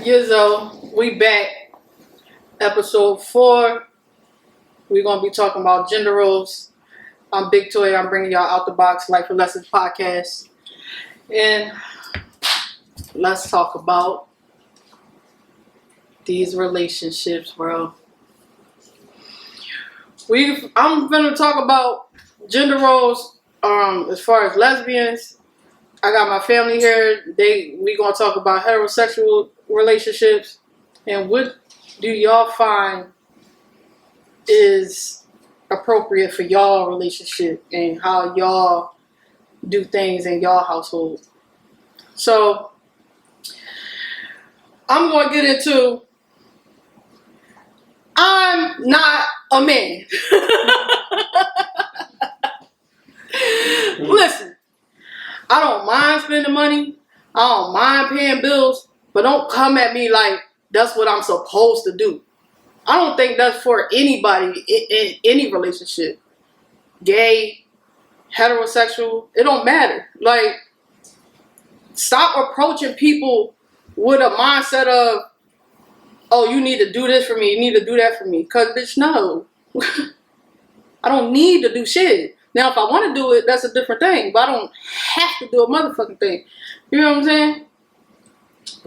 Yizzo, we back. Episode 4. We're going to be talking about gender roles. I'm Big Toy. I'm bringing y'all out the box Life for Lessons podcast. And let's talk about these relationships, bro. I'm going to talk about gender roles as far as lesbians. I got my family here. We going to talk about heterosexual relationships. And what do y'all find is appropriate for y'all relationship and how y'all do things in y'all household? So I'm going to get into I'm not a man. Listen, I don't mind spending money. I don't mind paying bills, but don't come at me like that's what I'm supposed to do. I don't think that's for anybody in any relationship. Gay, heterosexual, it don't matter. Like, stop approaching people with a mindset of, oh, you need to do this for me, you need to do that for me. Because, bitch, no. I don't need to do shit. Now, if I want to do it, that's a different thing. But I don't have to do a motherfucking thing. You know what I'm saying?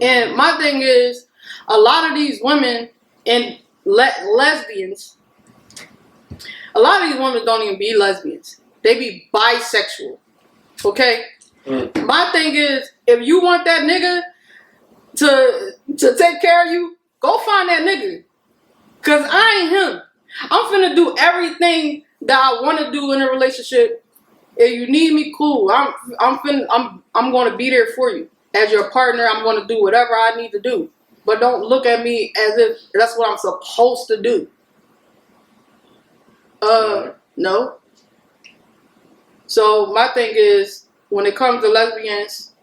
And my thing is, a lot of these women and lesbians, a lot of these women don't even be lesbians. They be bisexual. Okay? My thing is, if you want that nigga to take care of you, go find that nigga. Because I ain't him. I'm finna do everything that I want to do in a relationship. If you need me, cool. I'm going to be there for you. As your partner, I'm going to do whatever I need to do. But don't look at me as if that's what I'm supposed to do. No. So my thing is, when it comes to lesbians,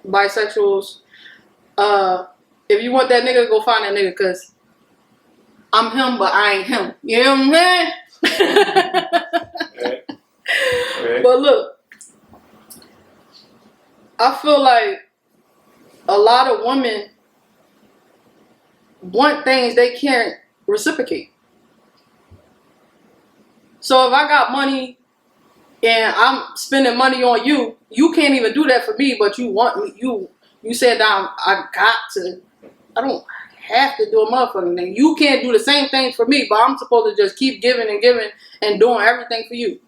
bisexuals, if you want that nigga, go find that nigga, because I'm him, but I ain't him. You know what I'm saying? Right. But look, I feel like a lot of women want things they can't reciprocate. So if I got money and I'm spending money on you, you can't even do that for me, but you want me, you said I don't have to do a motherfucking thing. You can't do the same thing for me, but I'm supposed to just keep giving and giving and doing everything for you.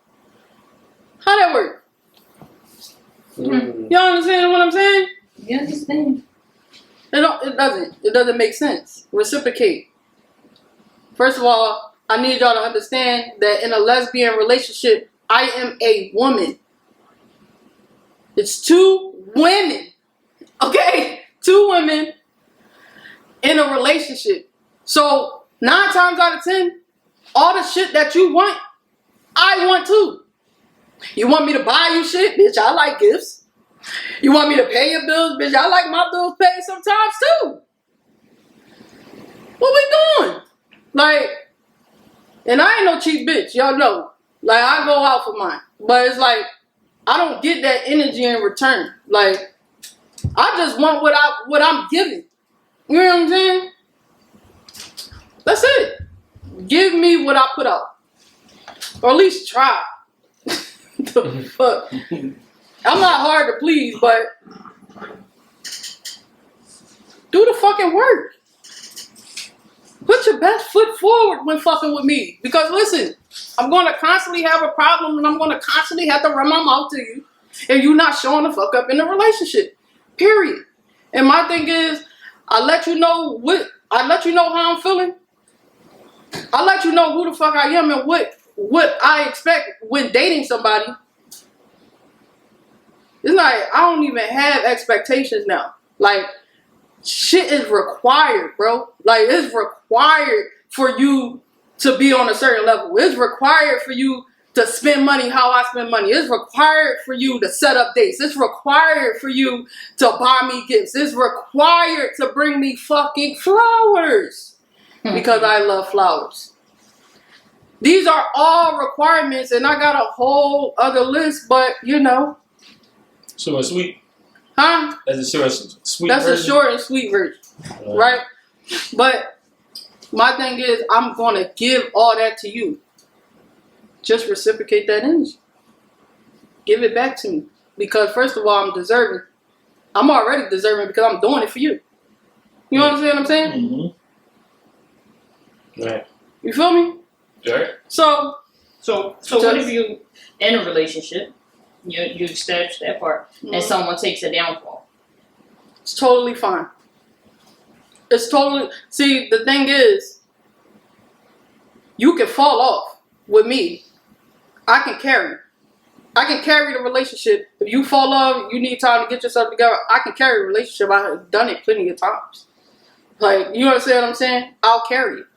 How that work? Y'all understand what I'm saying? You understand? It doesn't make sense. Reciprocate. First of all, I need y'all to understand that in a lesbian relationship, I am a woman. It's 2 women. Okay? 2 women in a relationship. So 9 times out of 10, all the shit that you want, I want too. You want me to buy you shit? Bitch, I like gifts. You want me to pay your bills? Bitch, I like my bills paid sometimes too. What we doing? Like, and I ain't no cheap bitch. Y'all know. Like, I go out for mine. But it's like, I don't get that energy in return. Like, I just want what I'm giving. You know what I'm saying? That's it. Give me what I put out. Or at least try. The fuck? I'm not hard to please, but do the fucking work. Put your best foot forward when fucking with me. Because listen, I'm going to constantly have a problem and I'm going to constantly have to run my mouth to you if you're not showing the fuck up in the relationship. Period. And my thing is, I let you know how I'm feeling. I let you know who the fuck I am and what I expect when dating somebody. It's like, I don't even have expectations now. Like, shit is required, bro. Like, it's required for you to be on a certain level. It's required for you to spend money how I spend money. It's required for you to set up dates. It's required for you to buy me gifts. It's required to bring me fucking flowers. Because I love flowers. These are all requirements, and I got a whole other list, but you know. Short and sweet? Huh? That's a short and sweet That's version? a short and sweet version. right? But my thing is, I'm gonna give all that to you. Just reciprocate that energy. Give it back to me. Because first of all, I'm deserving. I'm already deserving because I'm doing it for you. You understand what I'm saying? Right. You feel me? Right. So what if you in a relationship, you established that part, and someone takes a downfall? It's totally fine. It's totally... See, the thing is, you can fall off with me. I can carry. I can carry the relationship. If you fall off, you need time to get yourself together. I can carry a relationship. I have done it plenty of times. Like, you understand what I'm saying? I'll carry it.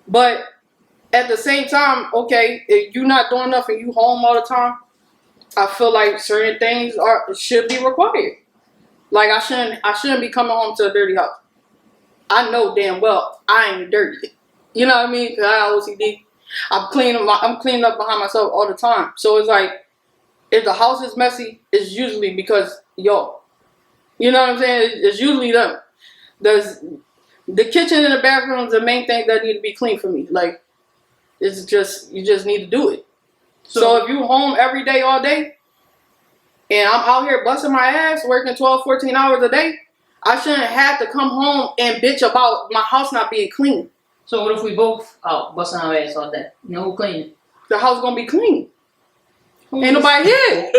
But at the same time, okay, if you're not doing enough and you home all the time, I feel like certain things should be required. Like I shouldn't be coming home to a dirty house. I know damn well I ain't dirty. You know what I mean? Because I got OCD. I'm cleaning up behind myself all the time. So it's like, if the house is messy, it's usually because yo. You know what I'm saying? It's usually them. The kitchen and the bathroom is the main thing that need to be clean for me. Like, it's just, you just need to do it. So if you home every day, all day, and I'm out here busting my ass, working 12, 14 hours a day, I shouldn't have to come home and bitch about my house not being clean. So what if we both out busting our ass all day? You know who cleaning? The house gonna be clean. Ain't nobody here.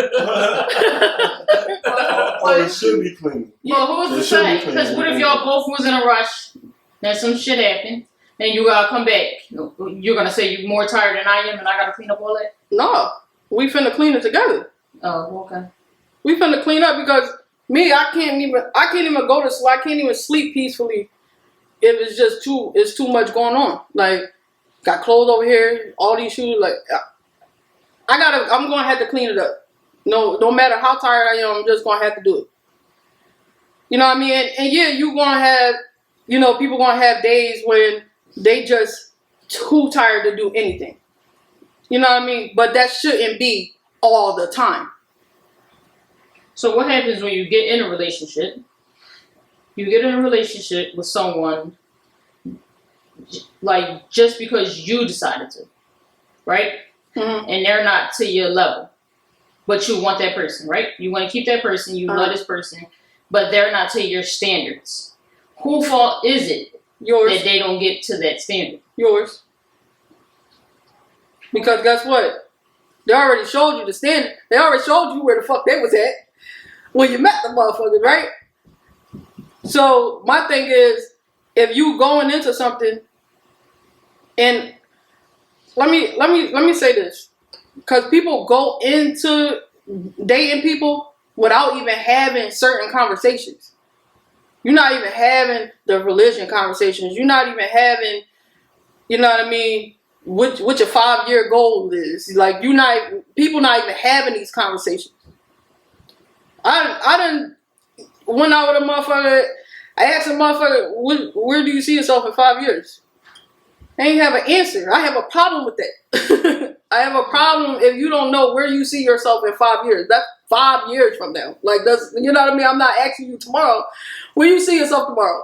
Or it should be clean. Well, who's to say? Because what if y'all both was in a rush, then some shit happened, then you gotta come back. You're gonna say you're more tired than I am and I gotta clean up all that? No. We finna clean it together. Oh, okay. We finna clean up because me, I can't even go to sleep. I can't even sleep peacefully if it's too much going on. Like, got clothes over here, all these shoes, like, I'm gonna have to clean it up. No matter how tired I am, I'm just gonna have to do it. You know what I mean? And yeah, you gonna have, people gonna have days when they just too tired to do anything. You know what I mean? But that shouldn't be all the time. So what happens when you get in a relationship? You get in a relationship with someone, like, just because you decided to, right? Mm-hmm. And they're not to your level, but you want that person, right? You want to keep that person, you love this person, but they're not to your standards. Whose fault is it that they don't get to that standard? Yours. Because guess what? They already showed you the standard. They already showed you where the fuck they was at when you met the motherfuckers, right? So my thing is, if you going into something, and let me say this, because people go into dating people without even having certain conversations. You're not even having the religion conversations. You're not even having, you know what I mean, what your 5-year goal is. Like, people not even having these conversations. I done went out with a motherfucker. I asked a motherfucker, where do you see yourself in 5 years? They ain't have an answer. I have a problem with that. I have a problem if you don't know where you see yourself in 5 years. That's 5 years from now. Like, that's, you know what I mean? I'm not asking you tomorrow. Where you see yourself tomorrow?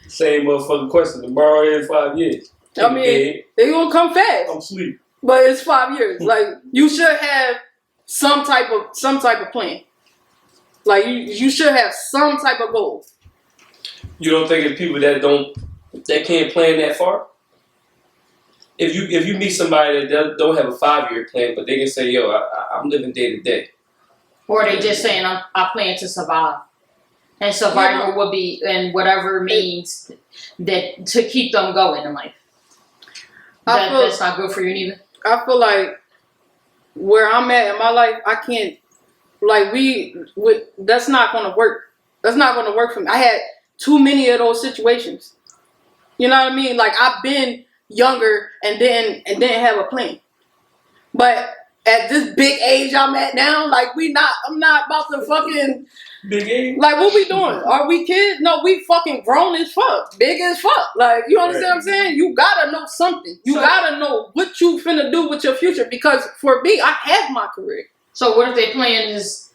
Same motherfucking question. Tomorrow is 5 years. I mean, they gonna come fast. I'm asleep. But it's 5 years. Like, you should have some type of plan. Like, you should have some type of goal. You don't think it's people that can't plan that far? If you meet somebody that don't have a 5-year plan, but they can say, yo, I'm living day to day. Or they just saying, I plan to survive. And survival would be in whatever means that to keep them going in life. That's not good for you neither. I feel like where I'm at in my life, I can't, like, that's not going to work. That's not going to work for me. I had too many of those situations. You know what I mean? Like, I've been younger and didn't have a plan. But at this big age I'm at now, like, I'm not about to fucking, big age? Like, what we doing? Are we kids? No, we fucking grown as fuck. Big as fuck. Like, you understand what I'm saying? You gotta know something. You gotta know what you finna do with your future. Because for me, I have my career. So what if their plan is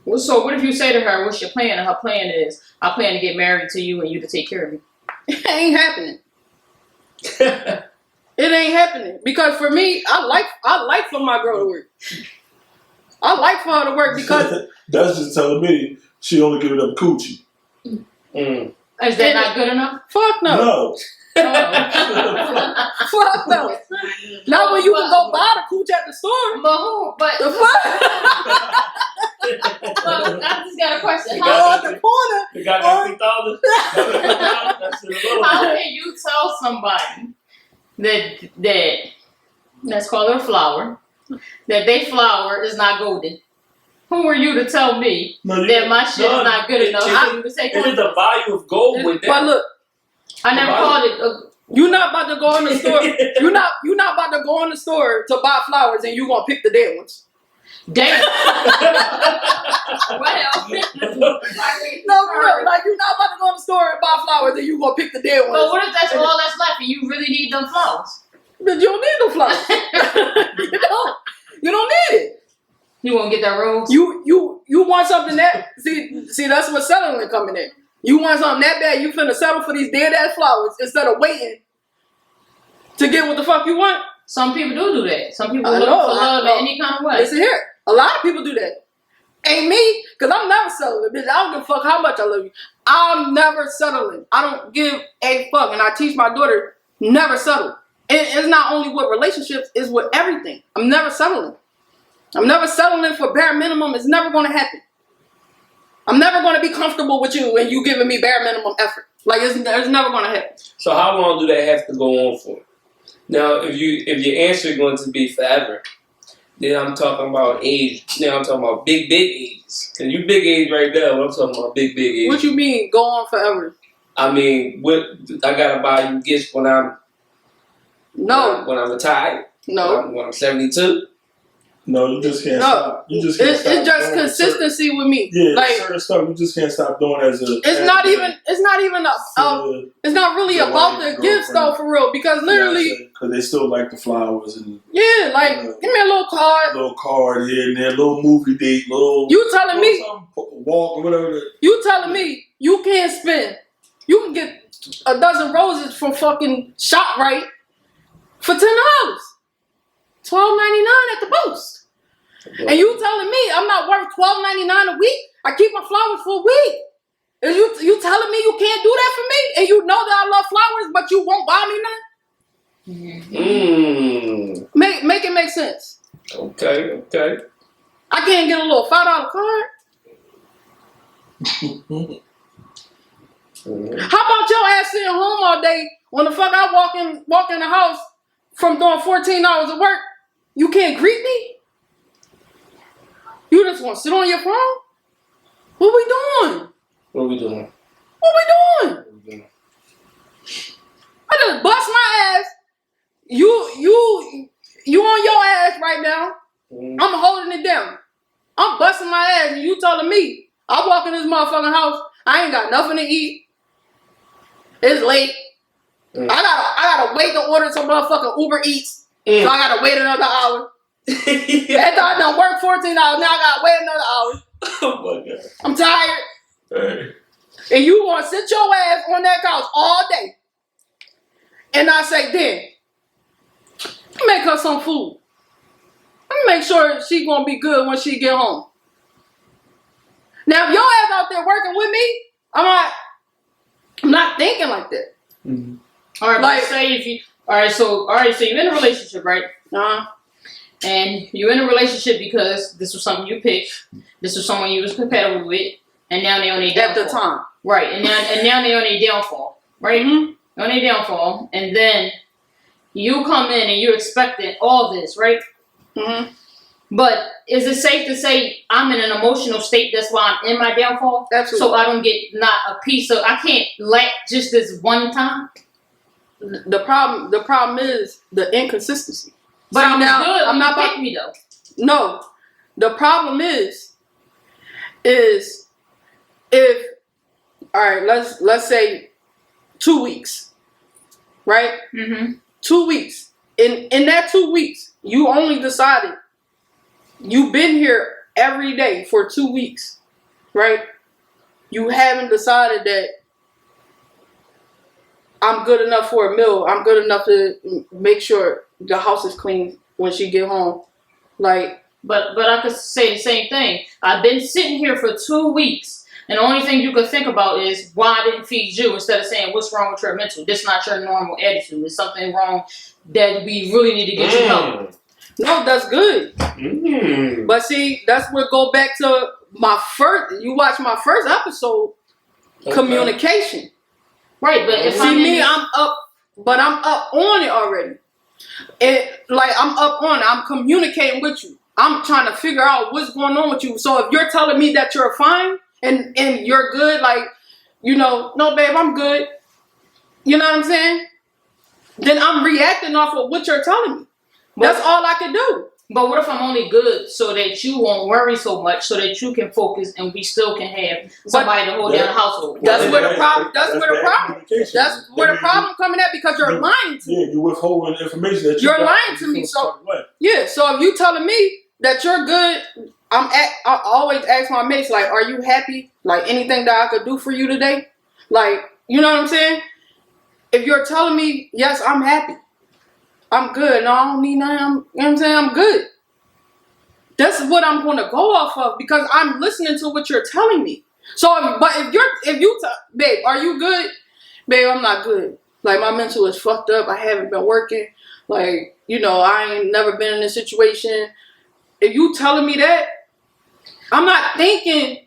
Well, so what if you say to her, "What's your plan?" And her plan is, "I plan to get married to you and you to take care of me." It ain't happening. It ain't happening because for me, I like for my girl to work. I like for her to work because that's just telling me she only giving up coochie. Mm. Is that not good enough? fuck no. No. Fuck no. Not when you can go buy the cooch at the store. But who? But The fuck? well, I just got a question. You How, got On the corner. You got that 3,000? how can you tell somebody that let's call her flower, that they flower is not golden? Who are you to tell me that my shit is not good enough for you to say? It is the value of gold with that. But look, I never called it. you're not about to go in the store. You're not about to go in the store to buy flowers and you gonna pick the dead ones. Damn. Well, No, for real. Like you're not about to go in the store and buy flowers and you gonna pick the dead ones. but what if that's all that's left and you really need them flowers? But you don't need no flowers. You don't need it. You won't get that rose? You want something that see that's what settling coming in. You want something that bad, you finna settle for these dead ass flowers instead of waiting to get what the fuck you want. Some people do that. Some people I look know, for love in any kind of way. Listen here, a lot of people do that. Ain't me, cause I'm never settling, bitch. I don't give a fuck how much I love you. I'm never settling. I don't give a fuck, and I teach my daughter never settle. And it's not only with relationships, it's with everything. I'm never settling. I'm never settling for bare minimum. It's never going to happen. I'm never going to be comfortable with you when you giving me bare minimum effort. Like it's never going to happen. So how long do that have to go on for? Now, if your answer is going to be forever, then I'm talking about age. Now I'm talking about big ages. And you big age right now. But I'm talking about big age. What you mean go on forever? I mean, I gotta buy you gifts when I'm when I'm retired. No. When I'm 72. No, you just can't stop. You just can't stop. It's just consistency with me. Yeah, like certain stuff you just can't stop doing as a. it's not even it's not really about the gifts though, for real, because literally because they still like the flowers and like give me a little card here and there, little movie date, you telling me walk or whatever. You telling me you can't spend, you can get a dozen roses from fucking ShopRite for $10, $12.99 at the most. And you telling me I'm not worth $12.99 a week? I keep my flowers for a week. And you telling me you can't do that for me? And you know that I love flowers, but you won't buy me none? Make it make sense. Okay. I can't get a little $5 card. How about your ass sitting home all day when the fuck I walk in the house from doing 14 hours of work? You can't greet me? You just want to sit on your phone? What we doing? I just bust my ass. You on your ass right now. I'm holding it down. I'm busting my ass and you telling me I walk in this motherfucking house, I ain't got nothing to eat. It's late. I gotta wait to order some motherfucking Uber Eats. So I gotta wait another hour. After I done worked 14 hours, now I gotta wait another hour. Oh my God. I'm tired. Hey. And you want to sit your ass on that couch all day. And I say, then, make her some food. Make sure she gonna be good when she get home. Now, if your ass out there working with me, I'm not thinking like that. Mm-hmm. All right, like say if you, so you're in a relationship, right? And you're in a relationship because this was something you picked. This was someone you was compatible with, and now they on their downfall. At the time, right? And now they on their downfall, right? Mm-hmm. On their downfall, and then you come in and you're expecting all this, right? Mm-hmm. But is it safe to say I'm in an emotional state? That's why I'm in my downfall. Absolutely. So I don't get not a piece of. I can't lack just this one time. The problem is the inconsistency. But see, I'm not about me though. No, the problem is if all right, let's say 2 weeks, right? Mm-hmm. 2 weeks. In that 2 weeks, you only decided you've been here every day for 2 weeks, right? You haven't decided that I'm good enough for a meal. I'm good enough to make sure the house is clean when she get home. Like, but I could say the same thing. I've been sitting here for 2 weeks, and the only thing you could think about is why I didn't feed you, instead of saying what's wrong with your mental. This is not your normal attitude. There's something wrong that we really need to get you help. no, that's good. But see, that's where go back to my first. You watch my first episode, communication. Right, but if See me, I'm up, but I'm up on it already. I'm up on it. I'm communicating with you. I'm trying to figure out what's going on with you. So if you're telling me that you're fine and you're good, like, no, babe, I'm good. You know what I'm saying? Then I'm reacting off of what you're telling me. That's all I can do. But what if I'm only good so that you won't worry so much, so that you can focus and we still can have somebody to hold down the household? That's where the problem. That's where the problem coming at, because you're lying to me. Yeah, you're withholding information that you're lying to me. So so if you telling me that you're good, I always ask my mates, like, are you happy? Like, anything that I could do for you today? Like, you know what I'm saying? If you're telling me, yes, I'm happy, I'm good, no, I don't need nothing, you know what I'm saying? I'm good. That's what I'm going to go off of, because I'm listening to what you're telling me. So, babe, are you good? Babe, I'm not good. Like, my mental is fucked up. I haven't been working. Like, I ain't never been in this situation. If you telling me that, I'm not thinking,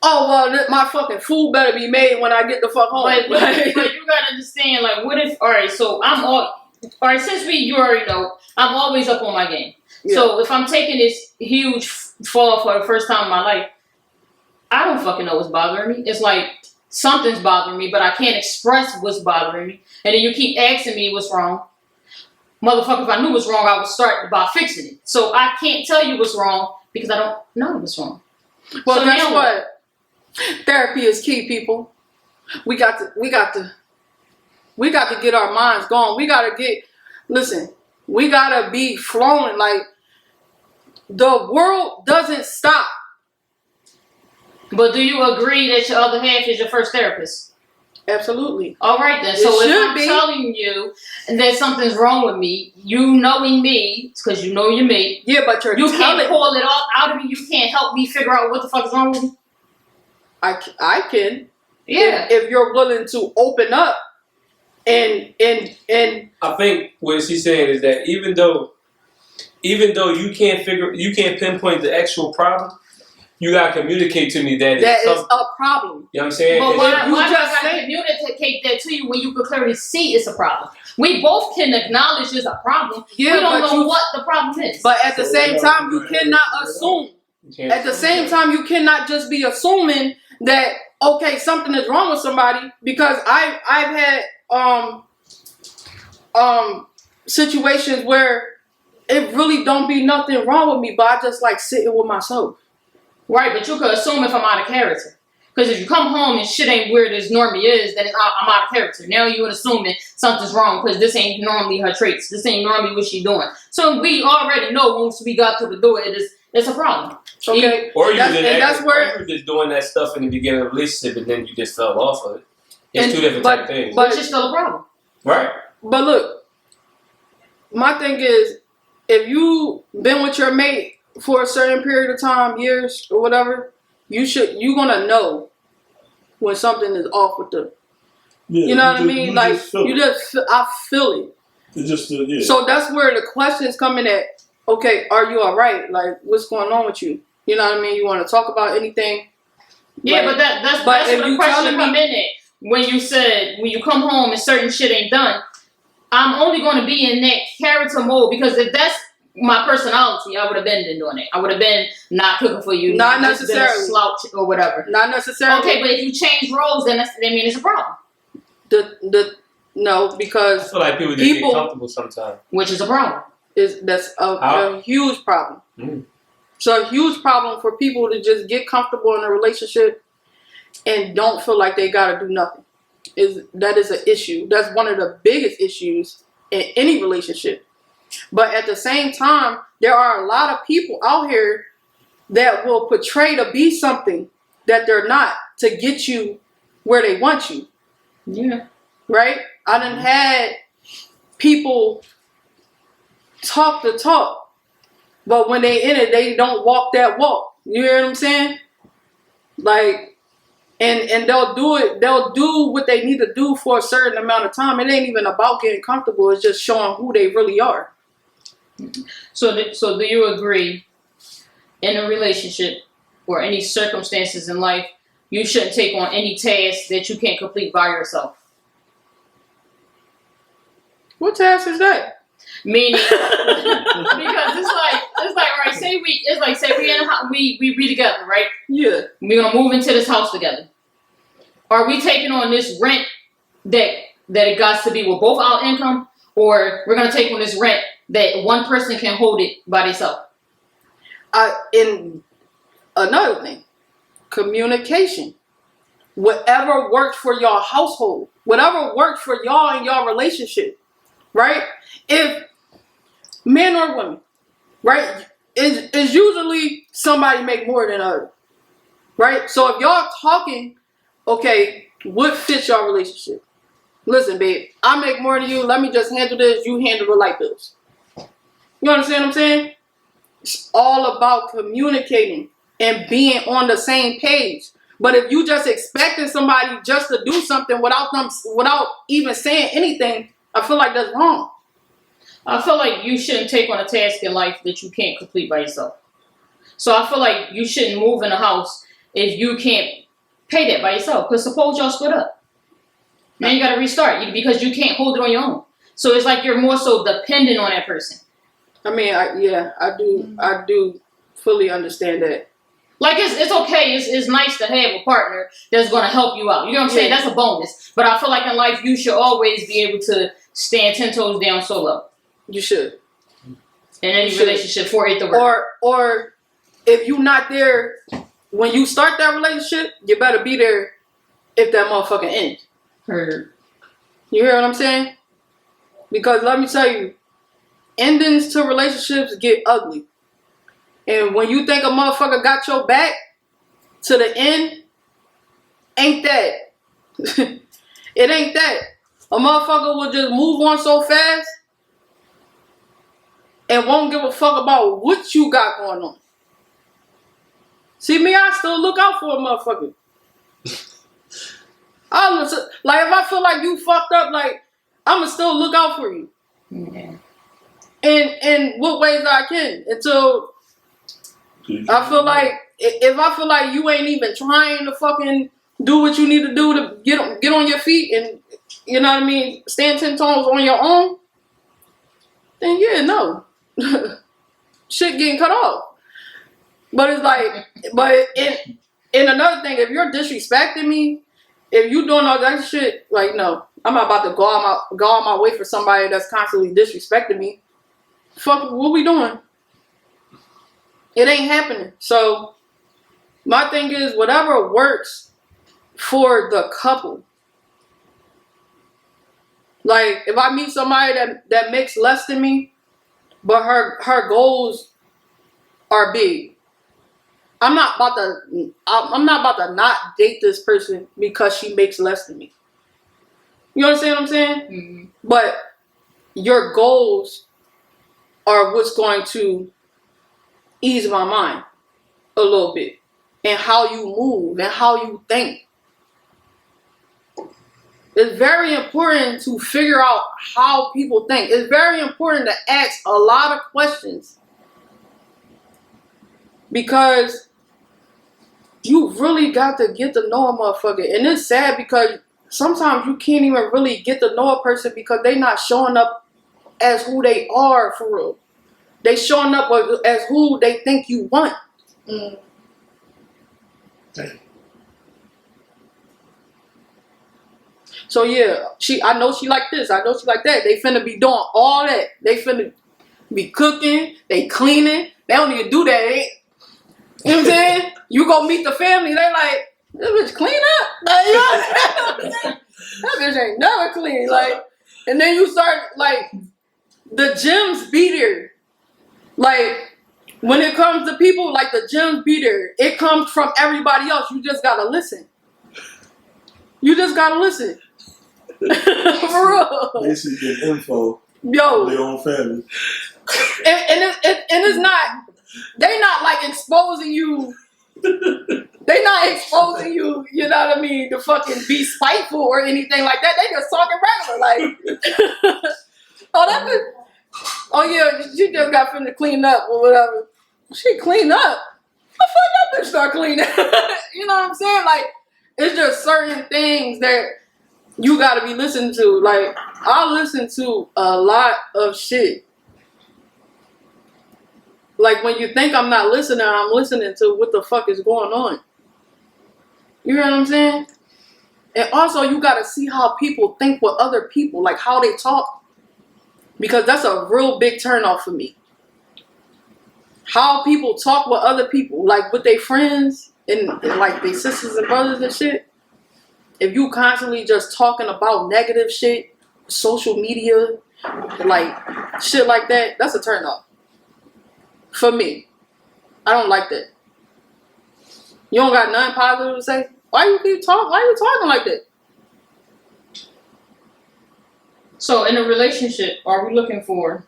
oh, well, my fucking food better be made when I get the fuck home. But you gotta understand, like, what if, so since you already know, I'm always up on my game. Yeah. So if I'm taking this huge fall for the first time in my life, I don't fucking know what's bothering me. It's like something's bothering me, but I can't express what's bothering me. And then you keep asking me what's wrong. Motherfucker, if I knew what's wrong, I would start by fixing it. So I can't tell you what's wrong because I don't know what's wrong. Well, so guess what? Therapy is key, people. We got to get our minds going. We gotta be flowing. Like, the world doesn't stop. But do you agree that your other half is your first therapist? Absolutely. All right then. So if I'm telling you that something's wrong with me, you knowing me, because you know your mate. Yeah, but you can't call it out of me. You can't help me figure out what the fuck is wrong with me. I can. Yeah. If you're willing to open up and I think what she's saying is that even though you can't pinpoint the actual problem, you gotta communicate to me that is a problem. You know what I'm saying? But why do I gotta communicate that to you when you can clearly see it's a problem? We both can acknowledge it's a problem. Yeah, we don't know what the problem is. But at the same time, you cannot assume. At the same time, you cannot just be assuming that, okay, something is wrong with somebody, because I've had situations where it really don't be nothing wrong with me, but I just like sitting with myself. Right, but you could assume if I'm out of character. Because if you come home and shit ain't weird as normally is, then I'm out of character. Now you're assuming something's wrong because this ain't normally her traits. This ain't normally what she's doing. So we already know once we got through the door, it's a problem. Okay. Or you were just doing that stuff in the beginning of the relationship and then you just fell off of it. It's two different type things. But it's still a problem. Right. But look, my thing is, if you been with your mate for a certain period of time, years or whatever, you're gonna know when something is off with them. Yeah, you know what I mean? Like, I feel it. It's just yeah. So that's where the questions come in at, okay, are you all right? Like, what's going on with you? You know what I mean? You want to talk about anything? Yeah, but that's where the question come in at. When you said, when you come home and certain shit ain't done, I'm only going to be in that character mode, because if that's my personality, I would have been doing it. I would have been not cooking for you, not necessarily been a slouch or whatever. Not necessarily. Okay, but if you change roles, then that means it's a problem. No, because I feel like people just get comfortable sometimes, which is a problem. That's a huge problem. So a huge problem for people to just get comfortable in a relationship and don't feel like they gotta do nothing. That is an issue. That's one of the biggest issues in any relationship. But at the same time, there are a lot of people out here that will portray to be something that they're not to get you where they want you. Yeah. Right? I done had people talk the talk, but when they in it, they don't walk that walk. You hear what I'm saying? Like, and they'll do it. They'll do what they need to do for a certain amount of time. It ain't even about getting comfortable. It's just showing who they really are. So do you agree, in a relationship or any circumstances in life, you shouldn't take on any task that you can't complete by yourself? What task is that? Meaning, because it's like all right. Say we in a house, we be together, right? Yeah. We're gonna move into this house together. Are we taking on this rent that it got to be with both our income, or we're gonna take on this rent that one person can hold it by themselves? In another thing, communication. Whatever works for your household, whatever works for y'all in your relationship, right? If men or women, right, is usually somebody make more than other, right? So if y'all talking, okay, what fits your relationship? Listen, babe, I make more than you. Let me just handle this. You handle the light bills. You understand what I'm saying? It's all about communicating and being on the same page. But if you just expecting somebody just to do something without even saying anything, I feel like that's wrong. I feel like you shouldn't take on a task in life that you can't complete by yourself. So I feel like you shouldn't move in a house if you can't pay that by yourself. Because suppose y'all split up. Now you got to restart because you can't hold it on your own. So it's like you're more so dependent on that person. I mean, I do fully understand that. Like it's okay. It's nice to have a partner that's going to help you out. You know what I'm saying? That's a bonus. But I feel like in life you should always be able to stand 10 toes down solo. You should. In any relationship for it to work. Or if you're not there when you start that relationship, you better be there if that motherfucker ends. Heard. You hear what I'm saying? Because let me tell you, endings to relationships get ugly. And when you think a motherfucker got your back to the end, ain't that. It ain't that. A motherfucker will just move on so fast and won't give a fuck about what you got going on. See me, I still look out for a motherfucker. Like if I feel like you fucked up, like I'ma still look out for you. Yeah. In what ways I can until I feel like if I feel like you ain't even trying to fucking do what you need to do to get on your feet and you know what I mean, stand 10 toes on your own, then yeah, no. Shit getting cut off. But it's like, in another thing, if you're disrespecting me, if you doing all that shit, like no, I'm not about to go on my way for somebody that's constantly disrespecting me. Fuck, what we doing? It ain't happening. So my thing is, whatever works for the couple. Like if I meet somebody that makes less than me, but her goals are big, I'm not about to not date this person because she makes less than me. You understand what I'm saying? Mm-hmm. But your goals are what's going to ease my mind a little bit, and how you move and how you think. It's very important to figure out how people think. It's very important to ask a lot of questions because you really got to get to know a motherfucker. And it's sad because sometimes you can't even really get to know a person because they not showing up as who they are for real. They showing up as who they think you want. Damn. So yeah, I know she like this, I know she like that. They finna be doing all that. They finna be cooking, they cleaning. They don't even do that. You know what I'm saying? You go meet the family, they like, this bitch clean up. Like, you know what I'm saying? That bitch ain't never clean. Like, and then you start like the gyms be there. Like When it comes to people like the gems be there, it comes from everybody else. You just gotta listen. You just gotta listen. For real. Basically, get info Yo. from their own family. And it's not, they not like exposing you. They not exposing you, you know what I mean, to fucking be spiteful or anything like that. They just talking regular, like, oh, that bitch, oh yeah, she just got finna clean up or whatever. She clean up? The fuck that bitch start cleaning? You know what I'm saying? Like, it's just certain things that you gotta be listening to. Like, I listen to a lot of shit. Like, when you think I'm not listening, I'm listening to what the fuck is going on. You know what I'm saying? And also, you gotta see how people think with other people, like how they talk. Because that's a real big turnoff for me. How people talk with other people, like with their friends and like their sisters and brothers and shit. If you constantly just talking about negative shit, social media, like shit like that, that's a turnoff. For me. I don't like that. You don't got nothing positive to say? Why you keep talking? Why are you talking like that? So in a relationship, are we looking for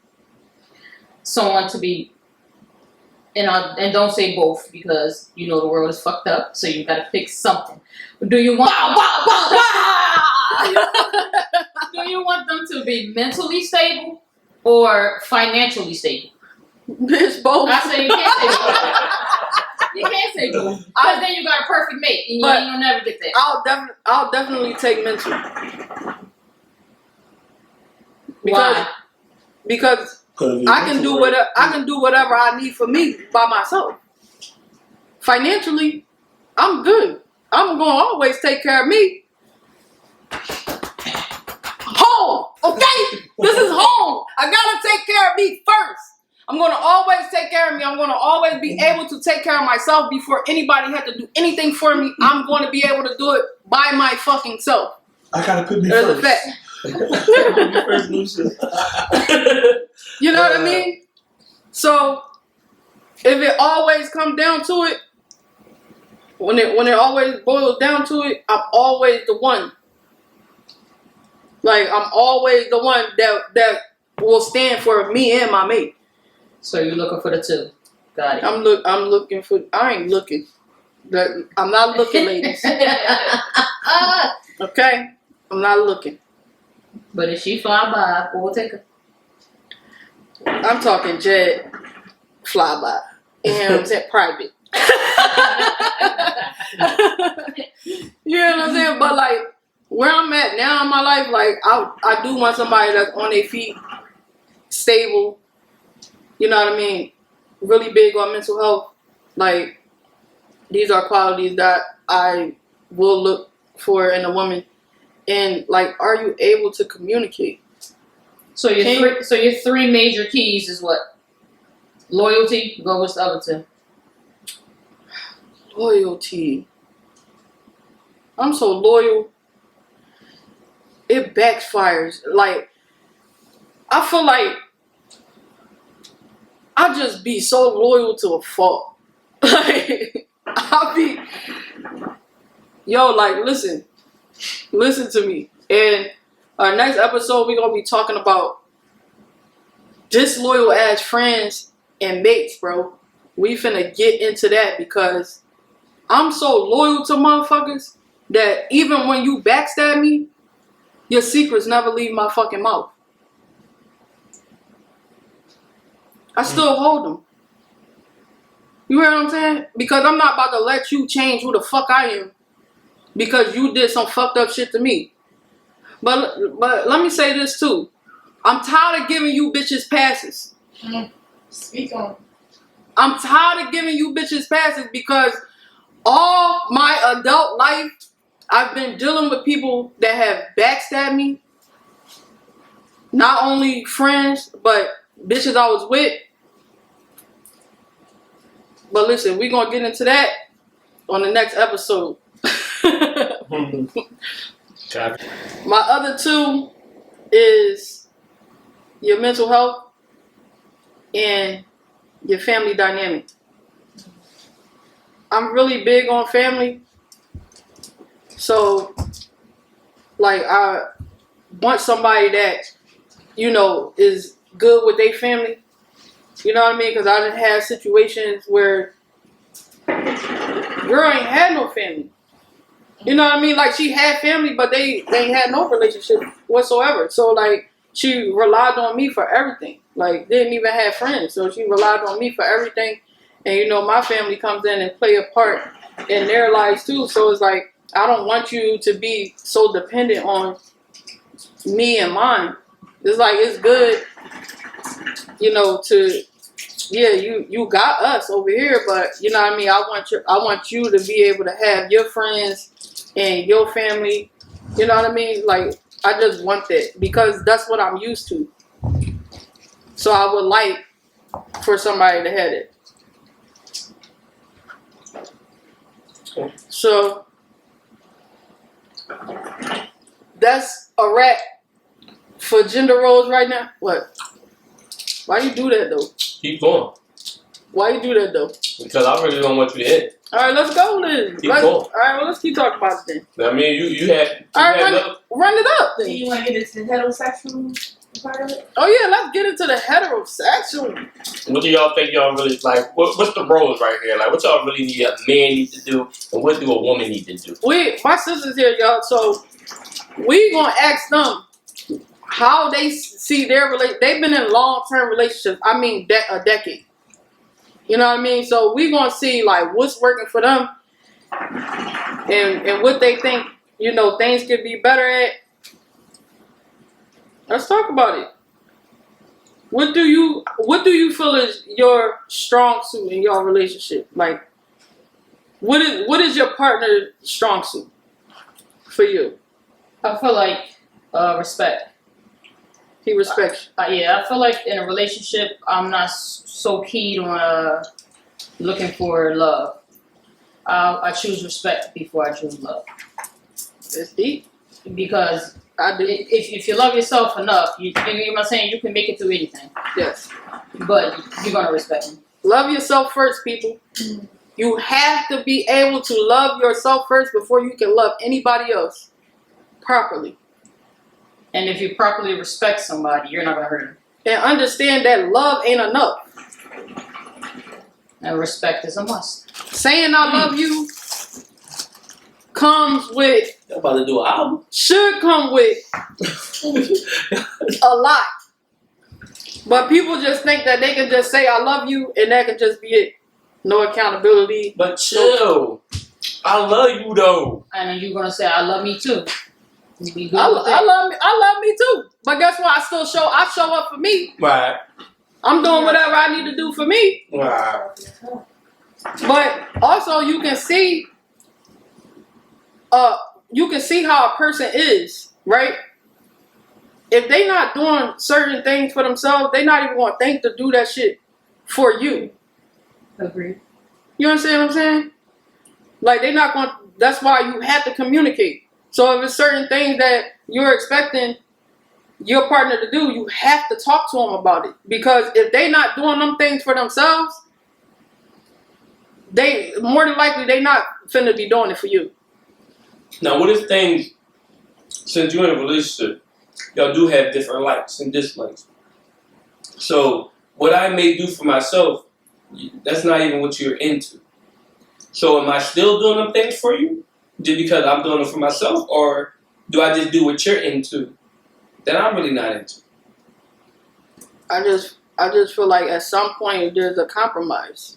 someone to be, and don't say both because you know the world is fucked up, so you gotta pick something. Do you want do you want them to be mentally stable or financially stable? Bitch, both. I say you can't say both. You can't say both. Because then you got a perfect mate and you ain't gonna never get that. I'll definitely take mental. Why? Because I can do whatever I need for me by myself. Financially, I'm good. I'm gonna always take care of me. Home, okay? This is home. I gotta take care of me first. I'm gonna always take care of me. I'm gonna always be able to take care of myself before anybody had to do anything for me. I'm gonna be able to do it by my fucking self. I gotta put me There's first. a fact. You know what I mean? So if it always comes down to it, when it always boils down to it, I'm always the one. Like, I'm always the one that will stand for me and my mate. So you're looking for the two. Got it. I'm looking for. I ain't looking. I'm not looking, ladies. Okay, I'm not looking. But if she fly by, we'll take her. I'm talking jet, flyby. You know what I'm saying? Private. You know what I'm saying? But like where I'm at now in my life, like I do want somebody that's on their feet, stable. You know what I mean? Really big on mental health. Like, these are qualities that I will look for in a woman. And like, are you able to communicate? So your three major keys is what? Loyalty. Go with the other two. Loyalty. I'm so loyal. It backfires. Like, I feel like I just be so loyal to a fault. Like, I'll be, like, listen to me. And our next episode, we're gonna be talking about disloyal ass friends and mates, bro. We finna get into that because I'm so loyal to motherfuckers that even when you backstab me, your secrets never leave my fucking mouth. I still hold them. You hear what I'm saying? Because I'm not about to let you change who the fuck I am because you did some fucked up shit to me. But let me say this too. I'm tired of giving you bitches passes. Speak on. I'm tired of giving you bitches passes because all my adult life, I've been dealing with people that have backstabbed me. Not only friends, but bitches I was with. But listen, we're going to get into that on the next episode. My other two is your mental health and your family dynamic. I'm really big on family. So, like, I want somebody that, you know, is good with their family. You know what I mean? Because I done had situations where girl ain't had no family. You know what I mean? Like, she had family, but they ain't had no relationship whatsoever. So, like, she relied on me for everything. Like, didn't even have friends. So she relied on me for everything. And, you know, my family comes in and play a part in their lives, too. So it's like, I don't want you to be so dependent on me and mine. It's like, it's good, you know, to, yeah, you got us over here, but, you know what I mean? I want you to be able to have your friends and your family. You know what I mean? Like, I just want that because that's what I'm used to. So I would like for somebody to have it. So that's a wrap for gender roles right now. What? Why you do that though? Keep going. Why you do that though? Because I really don't want you to end. All right, let's go then. Keep going. All right, well, let's keep talking about it then. I mean, you had. All right, run it up Do then. you want to get into the heterosexual part of it? Oh yeah, let's get into the heterosexual. What do y'all think y'all really like? What's the roles right here? Like, what y'all really need a man need to do, and what do a woman need to do? My sister's here, y'all. So we gonna ask them how they see their relation. They've been in long-term relationships. I mean, a decade. You know what I mean? So we gonna see like what's working for them, and what they think. You know, things could be better at. Let's talk about it. What do you feel is your strong suit in your relationship? Like, what is your partner's strong suit for you? I feel like respect. He respects you. Yeah, I feel like in a relationship, I'm not so keen on looking for love. I choose respect before I choose love. It's deep. Because I do. if you love yourself enough, you know what I'm saying, you can make it through anything. Yes. But you're gonna respect me. Love yourself first, people. You have to be able to love yourself first before you can love anybody else properly. And if you properly respect somebody, you're not gonna hurt them. And understand that love ain't enough. And respect is a must. Saying I love you comes with, Y'all about to do an album? should come with a lot. But people just think that they can just say I love you and that can just be it. No accountability. But chill. I love you though. And then you're gonna say, I love me too. You be good I with that. love me too. But guess what? I show up for me. Right. I'm doing whatever I need to do for me. Right. But also you can see how a person is, right? If they not doing certain things for themselves, they not even gonna think to do that shit for you. Agreed. You understand what I'm saying? Like they not gonna. That's why you have to communicate. So if it's certain things that you're expecting your partner to do, you have to talk to them about it. Because if they not doing them things for themselves, they more than likely they not finna be doing it for you. Now, what if things, since you're in a relationship, y'all do have different likes and dislikes. So what I may do for myself, that's not even what you're into. So am I still doing them things for you just because I'm doing them for myself, or do I just do what you're into that I'm really not into? I just feel like at some point there's a compromise.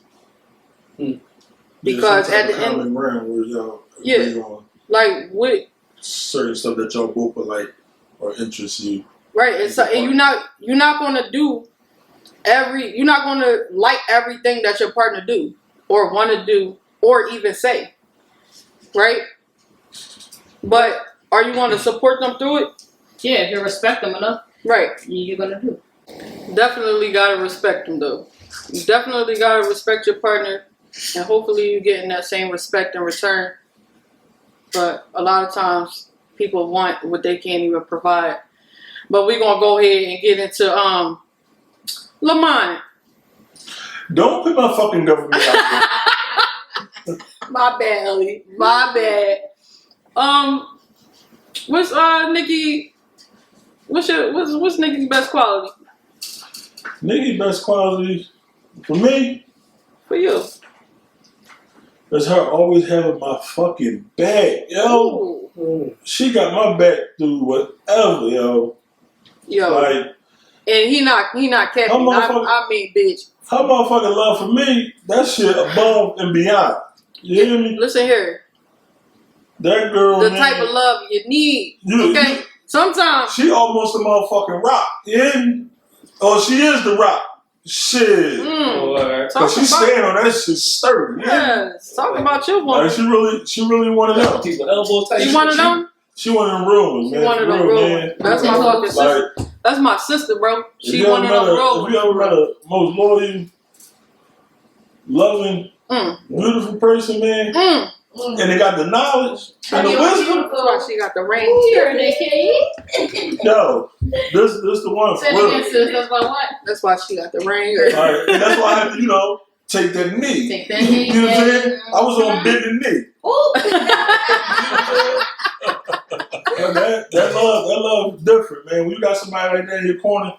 Because at the end, ground where y'all yeah, agree on like what certain stuff that y'all both would like or interest you. right? And so and you're not gonna do you're not gonna like everything that your partner do or want to do or even say, right? But are you going to support them through it? Yeah, if you respect them enough, Right. you're gonna do. Definitely gotta respect them though. You definitely gotta respect your partner, and hopefully you're getting that same respect in return. But a lot of times people want what they can't even provide. But we're gonna go ahead and get into Lamont. Don't put my fucking government out My bad, Ellie. My bad. What's Nikki? What's Nikki's best quality there. Nikki's best quality for me for you? is her always having my fucking back, yo. Ooh. She got my back through whatever, yo. Yo, Like, and he not capping. I mean, bitch. her motherfucking love for me, that shit above and beyond. You hear me? Listen here. That girl, The man, type of love you need. Okay. Sometimes. she almost a motherfucking rock. You hear me? Oh, she is the rock. Shit. Cause she stand on that shit sturdy. Yeah. Talk about your woman. Like, she really one of them. People elbow type. You one of them? She one of them real ones, man. She one of them real ones. That's my fucking sister. Like, That's my sister, bro. She if one of them real If you ever met a most loyal, loving, beautiful person, man, and they got the knowledge and the wisdom. That's why she got the ring. Yo, this the one for real. That's why what? That's why she got the ring. Right. And that's why I have to, take that knee. Take that knee. You know what I'm saying? I was on bending knee. That love is different, man. When you got somebody like that in your corner,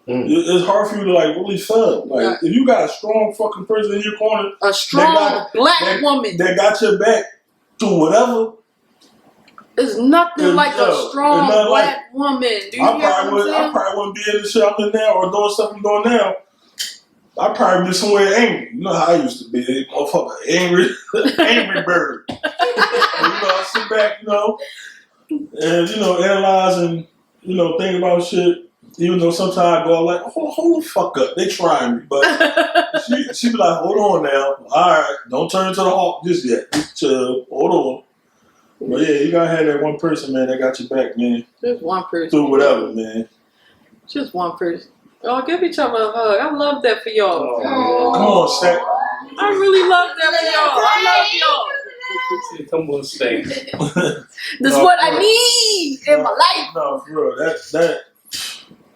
it's hard for you to really feel. Like if you got a strong fucking person in your corner, a strong black woman that got your back through whatever. It's nothing like a strong black woman. Do you I probably wouldn't be in the shit I'm in now or doing stuff I'm doing now. I'd probably be somewhere angry. You know how I used to be, motherfucker, angry bird. And, I sit back, and analyze and think about shit. Even though sometimes I go like, hold the fuck up, they trying me, but she be like, hold on now, all right, don't turn into the hawk just yet, just chill, hold on. But yeah, you gotta have that one person, man, that got your back, man. Just one person. Through whatever, man. Just one person. Oh, give each other a hug. I love that for y'all. Oh, come on, Stack. I really love that for y'all. I love y'all. Come on, Stack. This is what I need in my life. No, for real. That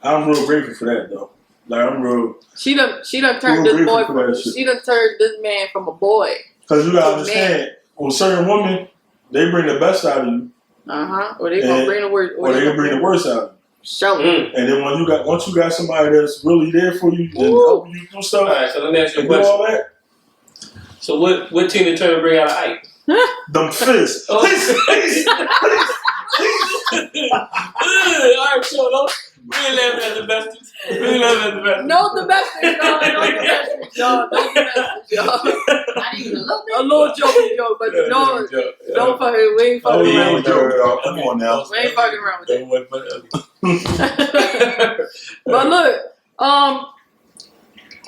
I'm real grateful for that though. Like I'm real. She done turned this boy from. She done turned this man from a boy. Cause you gotta understand, with certain women, they bring the best out of you. Or they gonna bring the worst. Or they gonna bring the worst out of you. Show. And then once you got somebody that's really there for you and helping you do stuff. All right, so let me ask you a question. All that. So what Tina Turner bring out of Ike? Them fists. Oh. All right, so we laugh at the best. No domestic, y'all. No domestic, y'all. Not even a A little little bit. joke, but don't fucking. We ain't fucking around with you. Come on now. We ain't fucking around with that. But look,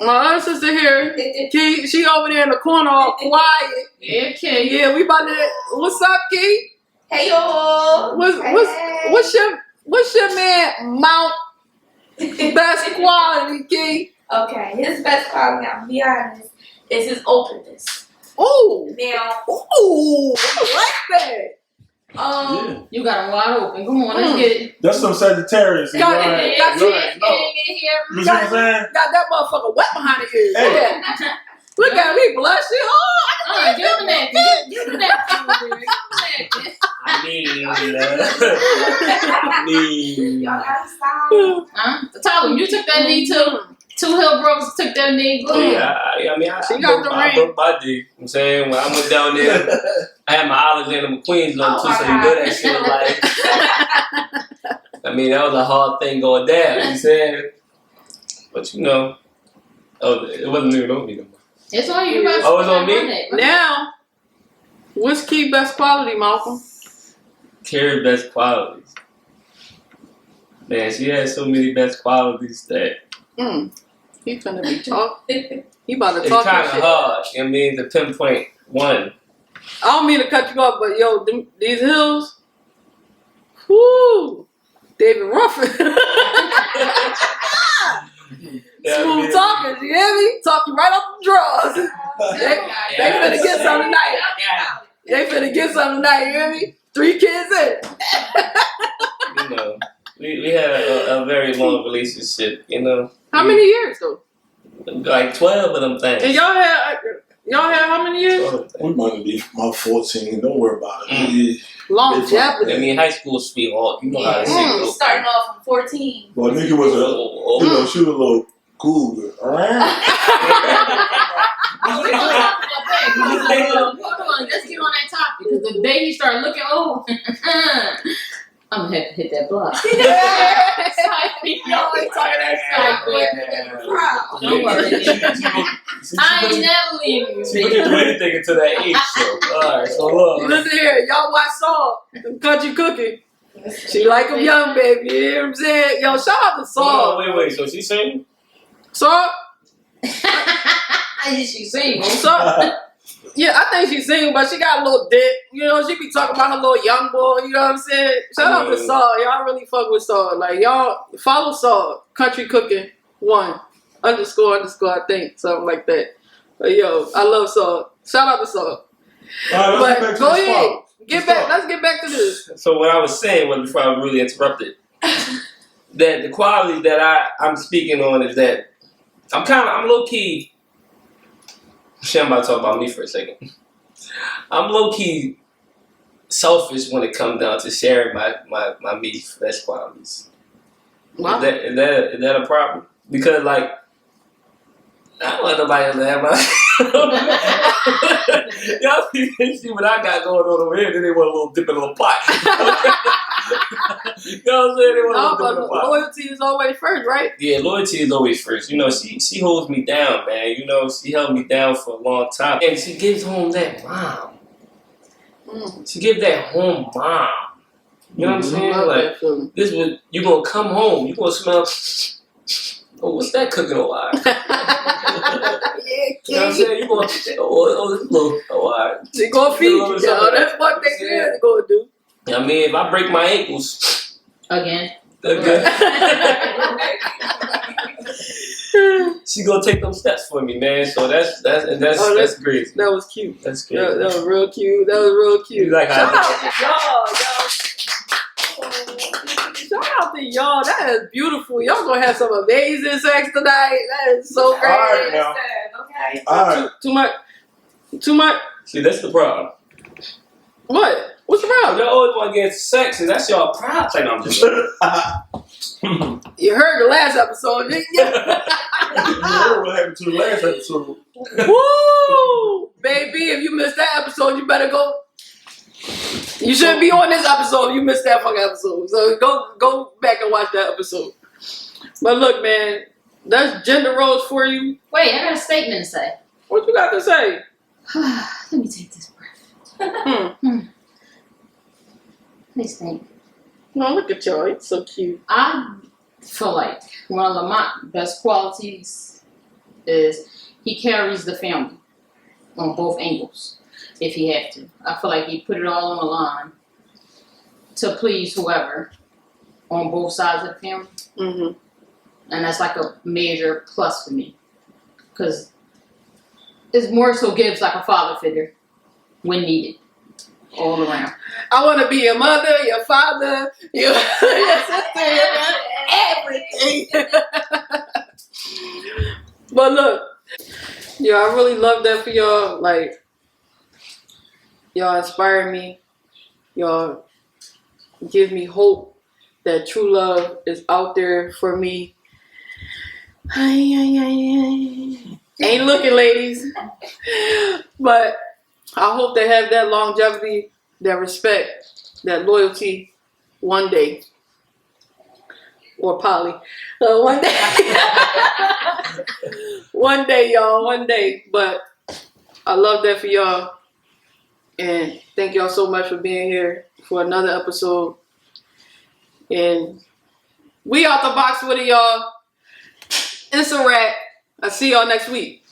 my other sister here, Key, she over there in the corner all quiet. Yeah, Key. Yeah, we about to. What's up, Key? Hey y'all. What's your man Mount best quality, Key? Okay, his best quality, I'll be honest, is his openness. Ooh. Now, I like that. You got him wide open. Come on, let's get it. That's some Sagittarius. Got no. You see what I'm saying? Got that motherfucker wet behind the ears. Hey. Yeah. Look at me blushing. Oh, Give him that. Give him that. y'all gotta stop. Tell him you took that knee too. Two Hillbrooks took that knee. Go ahead. I broke my D. I'm saying when I went down there, I had my Alexander McQueen's on too, so you know that shit was like. I mean, that was a hard thing going down. You saying, but it wasn't even on me no more. It's on you. Oh, it's on me? Now, what's Key best quality, Malcolm? Carrie best qualities. Man, she has so many best qualities that. He finna be talking. He about to it's talk. It's kind of hard. I mean, to pinpoint one. I don't mean to cut you off, but yo, these hills. Whoo, David Ruffin. Smooth talkers, you hear me? Talking right off the drawers. They finna get some tonight. They finna get some tonight, you hear me? 3 kids in. We had a very long relationship, How many years though? Like 12 of them things. And y'all had how many years? We might be about 14. Don't worry about it. Longevity. I mean, high school sweetheart. You know how to say Yeah, no. starting off from 14. Well, nigga was she was a little cool girl. Hold on, let's get on that topic. Because the day he started looking old, I'm gonna have to hit that block. You always talking that stuff. Don't worry. I ain't never leaving you. She wouldn't do anything until that age, so. Alright, so look. Listen here, y'all watch Saul, Country Cooking. She like him young, baby. You know what I'm saying? Yo, shout out to Saul. Wait. So she sing? Saul? She sing. Saul? Yeah, I think she sing, but she got a little dick. You know, she be talking about her little young boy. You know what I'm saying? Shout out to Saul. Y'all really fuck with Saul. Like, y'all follow Saul, Country Cooking 1 _ I think. Something like that. But yo, I love Saul. Shout out to Saul. But go ahead. Let's get back to this. So what I was saying was, before I was really interrupted, that the quality that I'm speaking on is that I'm low key. Shit, I'm about to talk about me for a second. I'm low key selfish when it comes down to sharing my me flesh qualities. Wow. Is that a problem? Because like I don't want nobody else to have my. Y'all see what I got going on over here, then they want a little dip in a little pot. You know what I'm saying? They want a little dip in a pot. Loyalty is always first, right? Yeah, loyalty is always first. You know, she holds me down, man. You know, she held me down for a long time. And she gives home that mom. She gives that home mom. You know what I'm saying? Like, this was, you gonna come home, you gonna smell, oh, what's that cooking alive? You know what I'm saying? You gonna, this little, alright. She gonna feed you, y'all. That's what they said gonna do. I mean, if I break my ankles, Again. she gonna take them steps for me, man. So that's great. That was cute. That's great. That was real cute. You like Shout how out to y'all, Shout out to y'all. That is beautiful. Y'all gonna have some amazing sex tonight. That is so great. All right, now. Okay. All right. Too much. See, that's the problem. What? What's the problem? Y'all always want to get sexy. That's y'all problem. Like, I'm just. You heard the last episode, didn't you? You heard what happened to the last episode. Woo! Baby, if you missed that episode, you better go. You shouldn't be on this episode if you missed that fucking episode. So go back and watch that episode. But look, man, that's gender roles for you. Wait, I got a statement to say. What you got to say? Let me take this breath. Please think. No, look at y'all. It's so cute. I feel like one of my best qualities is he carries the family on both angles if he have to. I feel like he put it all on the line to please whoever on both sides of the family. Mm-hmm. And that's like a major plus for me. Because it's more so gives like a father figure when needed. All around. I want to be your mother, your father, your sister, everything. But look, yeah, I really love that for y'all. Like, y'all inspire me. Y'all give me hope that true love is out there for me. Ain't looking, ladies. But I hope they have that longevity, that respect, that loyalty one day. Or poly. One day. One day, y'all. One day. But I love that for y'all. And thank y'all so much for being here for another episode. And we out the box with it, y'all. It's a wrap. I'll see y'all next week.